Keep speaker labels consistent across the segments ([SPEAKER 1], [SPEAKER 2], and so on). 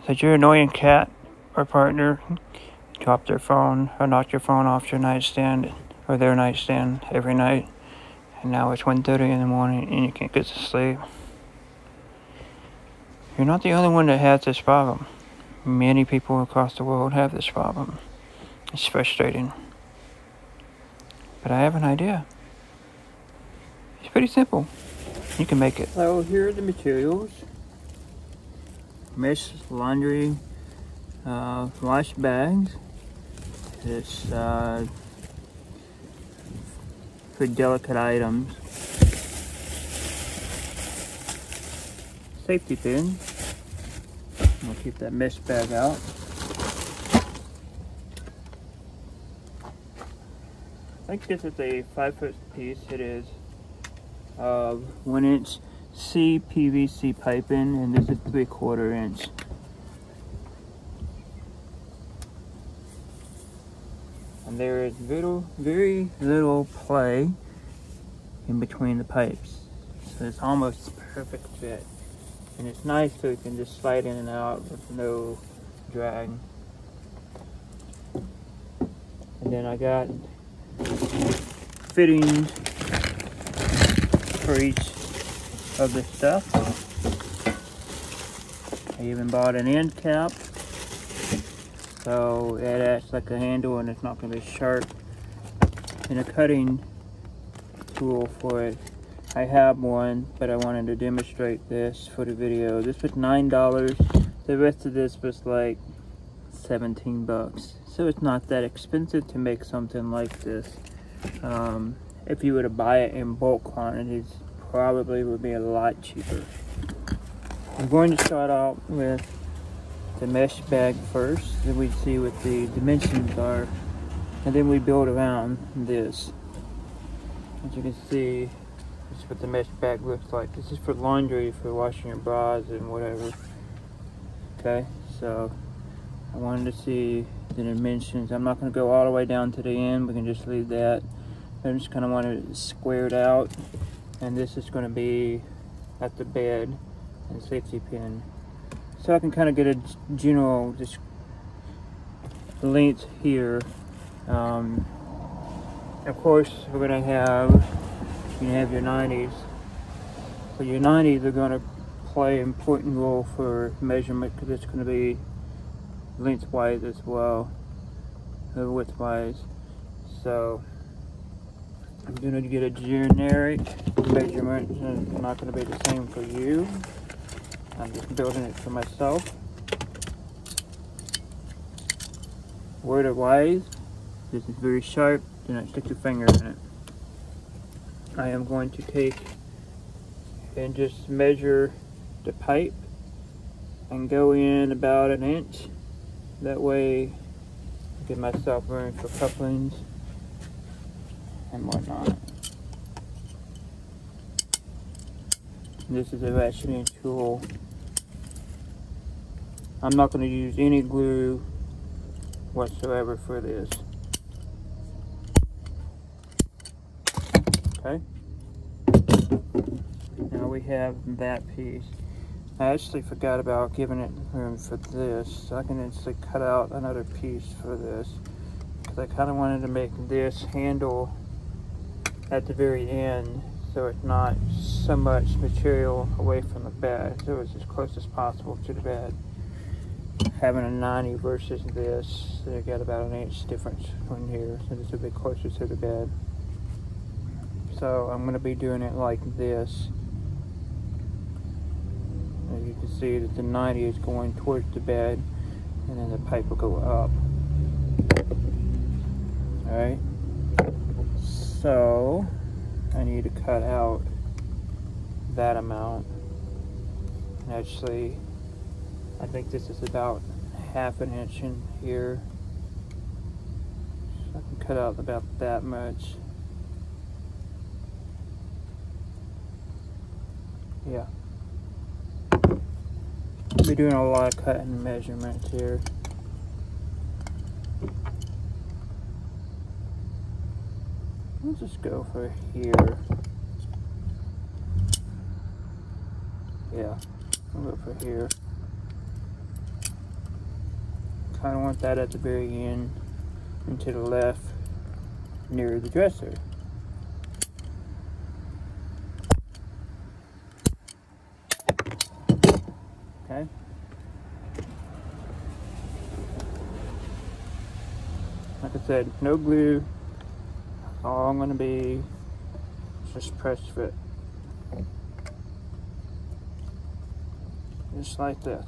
[SPEAKER 1] Did your annoying cat or partner drop their phone or knock your phone off your nightstand or their nightstand every night, and now it's 1:30 in the morning and you can't get to sleep? You're not the only one that has this problem. Many people across the world have this problem. It's frustrating. But I have an idea. It's pretty simple. You can make it. So here are the materials. Mesh laundry wash bags. It's for delicate items. Safety pin. I'll keep that mesh bag out. I think this is a 5-foot piece. It is 1-inch CPVC piping, and this is 3/4 inch. And there is very little play in between the pipes, so it's almost a perfect fit. And it's nice so you can just slide in and out with no drag. And then I got fittings for each of the stuff. I even bought an end cap, so it acts like a handle and it's not going to be sharp. And a cutting tool for it. I have one, but I wanted to demonstrate this for the video. This was $9. The rest of this was like 17 bucks. So it's not that expensive to make something like this. If you were to buy it in bulk quantities, probably would be a lot cheaper. I'm going to start out with the mesh bag first, then we see what the dimensions are, and then we build around this. As you can see, this is what the mesh bag looks like. This is for laundry, for washing your bras and whatever. Okay, so I wanted to see the dimensions. I'm not going to go all the way down to the end. We can just leave that. I just kind of want it squared out. And this is going to be at the bed and safety pin. So I can kind of get a general just length here. Of course, we're going to have, you have your 90s. So your 90s are going to play an important role for measurement because it's going to be lengthwise as well, or widthwise. So I'm going to get a generic measurement, and it's not going to be the same for you. I'm just building it for myself. Word-wise, this is very sharp. Do not stick your finger in it. I am going to take and just measure the pipe and go in about 1 inch. That way, I give myself room for couplings and whatnot. This is a ratcheting tool. I'm not going to use any glue whatsoever for this. Okay. Now we have that piece. I actually forgot about giving it room for this. So I can actually cut out another piece for this, because I kind of wanted to make this handle at the very end so it's not so much material away from the bed, so it's as close as possible to the bed. Having a 90 versus this, so you got about 1 inch difference from here, so this will be closer to the bed. So I'm going to be doing it like this. As you can see that the 90 is going towards the bed, and then the pipe will go up. Alright, so I need to cut out that amount. Actually, I think this is about 1/2 inch in here. So I can cut out about that much. Yeah. I'll be doing a lot of cutting measurements here. We'll just go for here. Yeah, I'll go for here. kind of want that at the very end and to the left near the dresser. Okay. Like I said, no glue. All I'm going to be just press fit. Just like this.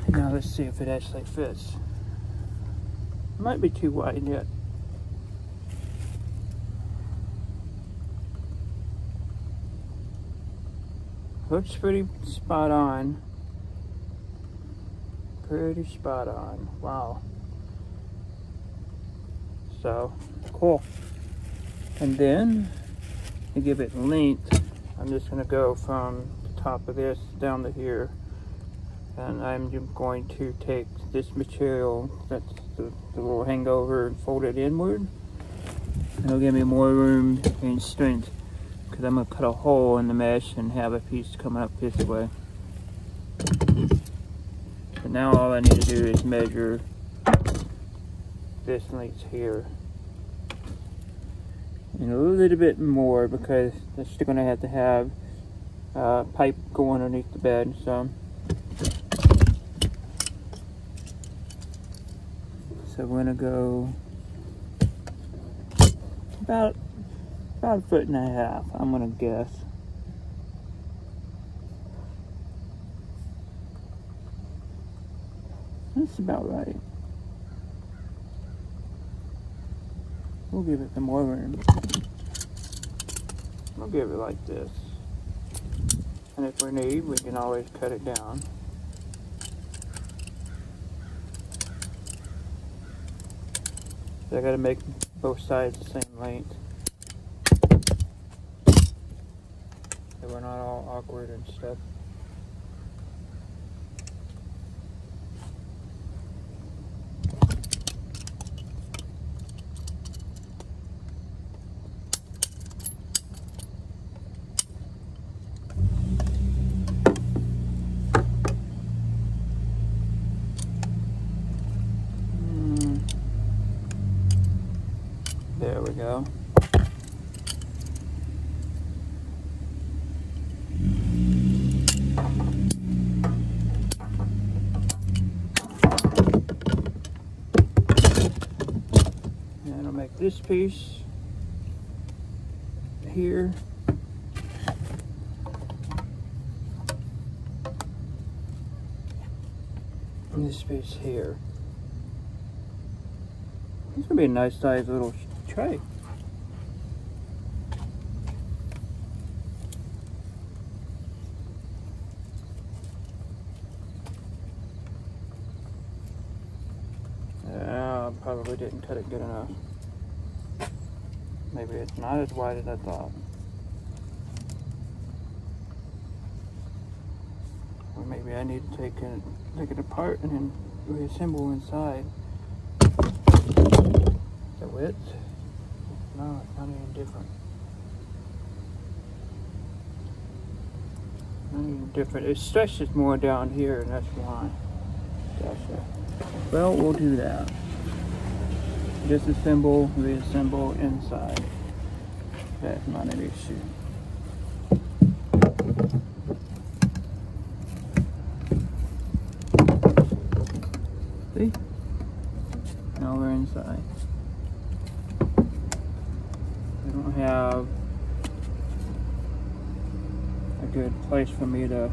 [SPEAKER 1] Now let's see if it actually fits. It might be too wide yet. Looks pretty spot on. Pretty spot on. Wow. So, cool. And then, to give it length, I'm just going to go from the top of this down to here. And I'm going to take this material, that's the little hangover, and fold it inward. It'll give me more room and strength, because I'm going to cut a hole in the mesh and have a piece coming up this way. So now all I need to do is measure this length here. And a little bit more, because I'm still going to have pipe going underneath the bed. So we're going to go about a foot and a half, I'm going to guess. That's about right. We'll give it some more room. We'll give it like this. And if we need, we can always cut it down. So I gotta make both sides the same length. So we're not all awkward and stuff. There we go. And I'll make this piece here. And this piece here. It's gonna be a nice size little tray. Yeah, I probably didn't cut it good enough. Maybe it's not as wide as I thought. Or maybe I need to take it apart and then reassemble inside. The width? No, it's not even different. Not even different. It stretches more down here, and that's why. Gotcha. Well, we'll do that. Disassemble, reassemble inside. That's not an issue. See? Now we're inside. I don't have a good place for me to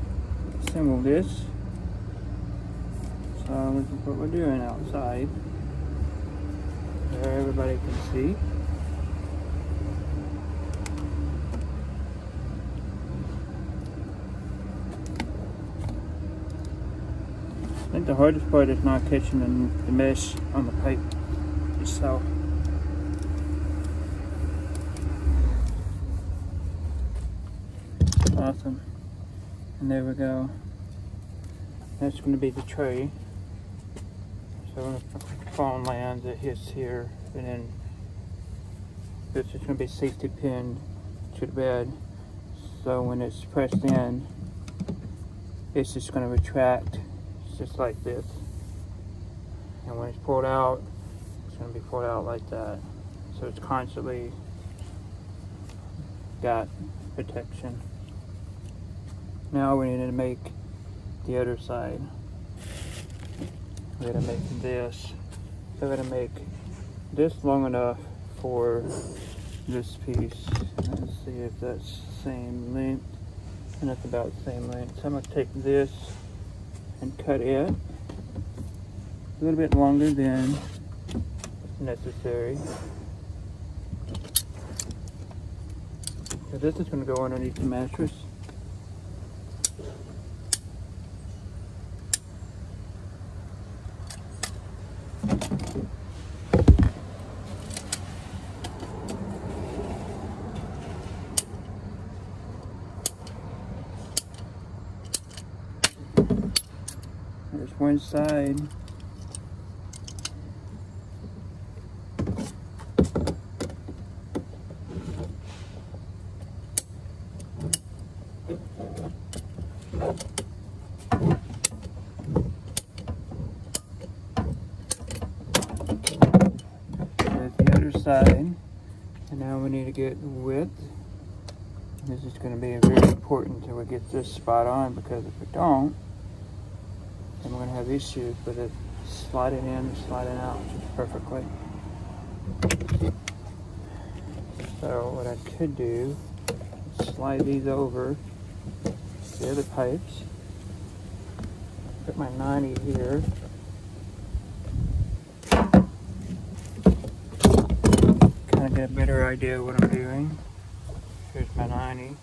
[SPEAKER 1] assemble this. So this is what we're doing outside. There everybody can see. I think the hardest part is not catching the mesh on the pipe itself. Awesome. And there we go. That's going to be the tray. So when the phone lands, it hits here, and then this is going to be safety pinned to the bed. So when it's pressed in, it's just going to retract just like this. And when it's pulled out, it's going to be pulled out like that. So it's constantly got protection. Now we need to make the other side. We're going to make this. So we're going to make this long enough for this piece. Let's see if that's the same length. And that's about the same length. So I'm going to take this and cut it a little bit longer than necessary. So this is going to go underneath the mattress. There's one side. There's the other side. And now we need to get width. This is going to be very important till we get this spot on, because if we don't, then we're going to have issues with it sliding in and sliding out perfectly. So what I could do is slide these over the other pipes. Put my 90 here. Kind of get a better idea of what I'm doing. Here's my 90.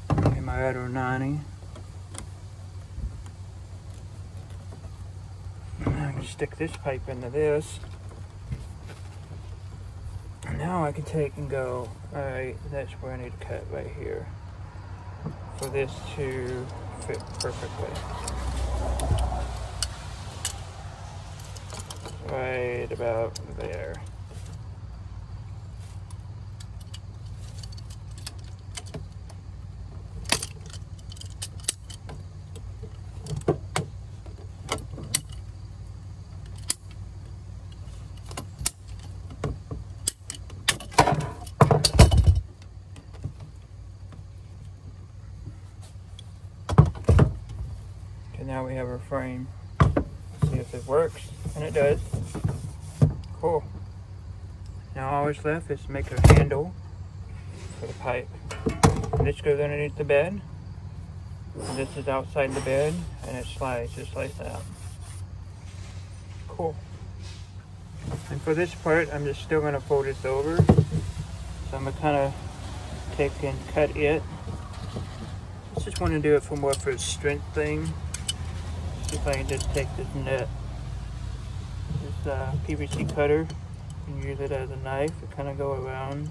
[SPEAKER 1] And my other 90. I can stick this pipe into this. And now I can take and go, alright, that's where I need to cut right here, for this to fit perfectly. Right about there. Now we have our frame. Let's see if it works, and it does. Cool. Now all that's left is to make a handle for the pipe. And this goes underneath the bed. And this is outside the bed, and it slides just like that. Cool. And for this part, I'm just still going to fold this over. So I'm going to kind of take and cut it. I just want to do it for more for a strength thing. If I can just take this net, this PVC cutter, and use it as a knife to kind of go around.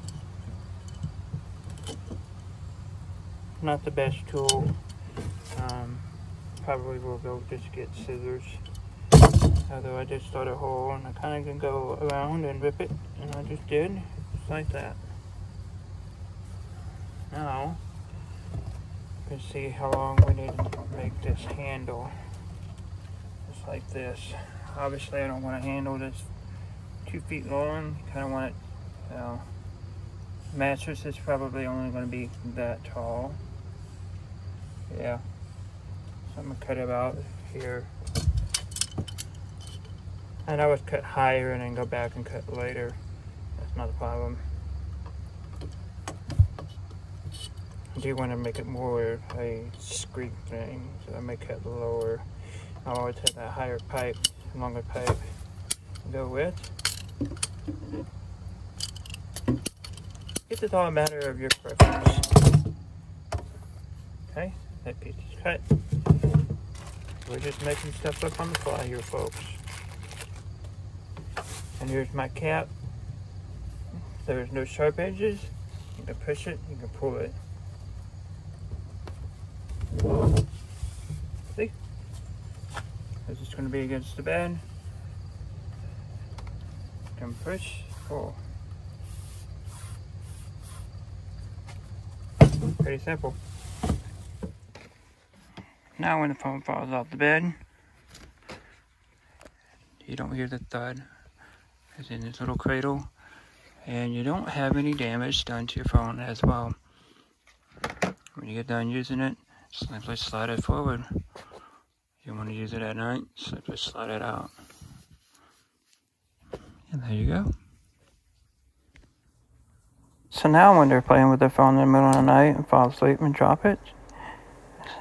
[SPEAKER 1] Not the best tool. Probably will go just get scissors. Although I just started a hole, and I kind of can go around and rip it, and I just did, just like that. Now, you can see how long we need to make this handle. Like this. Obviously I don't want to handle this 2 feet long. Kind of want it, you know, mattress is probably only going to be that tall. Yeah. So I'm going to cut it out here. And I would cut higher and then go back and cut later. That's not a problem. I do want to make it more a discreet thing, so I may cut lower. I'll always have that higher pipe, longer pipe to go with. It's all a matter of your preference. Okay, that piece is cut. We're just making stuff up on the fly here, folks. And here's my cap. There's no sharp edges. You can push it, you can pull it. See? It's just going to be against the bed. You can push, pull. Pretty simple. Now when the phone falls off the bed, you don't hear the thud. It's in this little cradle, and you don't have any damage done to your phone as well. When you get done using it, simply slide it forward. You want to use it at night, simply slide it out. And there you go. So now when they're playing with their phone in the middle of the night and fall asleep and drop it,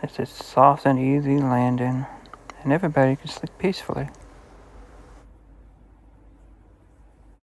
[SPEAKER 1] it's a soft and easy landing, and everybody can sleep peacefully.